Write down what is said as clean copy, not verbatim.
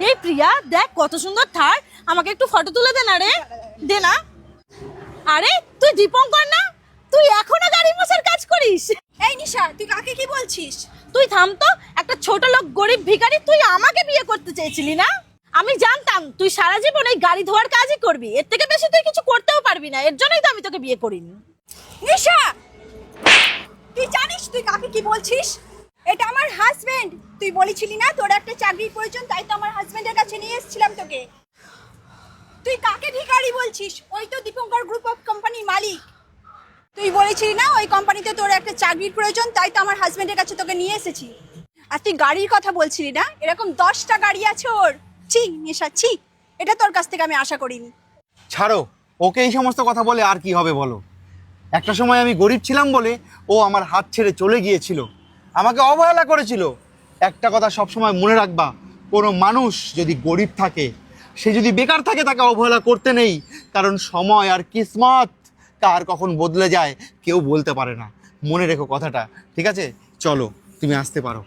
এই প্রিয়া দেখ কত সুন্দর থার, আমাকে একটু ফটো তুলে দে না রে, দে না। আরে তুই দীপঙ্কর না? তুই এখনো গাড়ি মোছার কাজ করিস? এই নিশা, তুই কাকে কি বলছিস? তুই থাম তো, একটা ছোট লোক গরিব ভিখারি, তুই আমাকে বিয়ে করতে চেয়েছিলি না? আমি জানতাম তুই সারা জীবন এই গাড়ি ধোয়ার কাজই করবি, এর থেকে বেশি তুই কিছু করতেও পারবি না, এর জন্যই তো আমি তোকে বিয়ে করিনি। নিশা, তুই জানিস তুই কাকে কি বলছিস? এটা আমার হাজবেন্ড। তুই বলেছিলি না তোর একটা চাকরির প্রয়োজন, তাই তো আমার হাজবেন্ডের কাছে নিয়ে এসেছিলাম তোকে। তুই কাকে ভিখারি বলছিস? ওই তো দীপঙ্কর গ্রুপ অফ কোম্পানির মালিক। তুই বলেছিলি না ওই কোম্পানিতে তোর একটা চাকরির প্রয়োজন, তাই তো আমার হাজবেন্ডের কাছে তোকে নিয়ে এসেছি। আর তুই গাড়ির কথা বলছিলি না, এরকম 10টা গাড়ি আছে ওর। ছি নেশা, ছি, এটা তোর কাছ থেকে আমি আশা করিনি। ছাড়ো, ওকে এই সমস্ত কথা বলে আর কি হবে বলো। একটা সময় আমি গরিব ছিলাম বলে ও আমার হাত ছেড়ে চলে গিয়েছিল, আমাকে অবহেলা করেছিল। একটা কথা সবসময় মনে রাখবা, কোনো মানুষ যদি গরিব থাকে, সে যদি বেকার থাকে, তাকে অবহেলা করতে নেই। কারণ সময় আর কিসমত কার কখন বদলে যায় কেউ বলতে পারে না। মনে রেখো কথাটা, ঠিক আছে? চলো, তুমি আসতে পারো।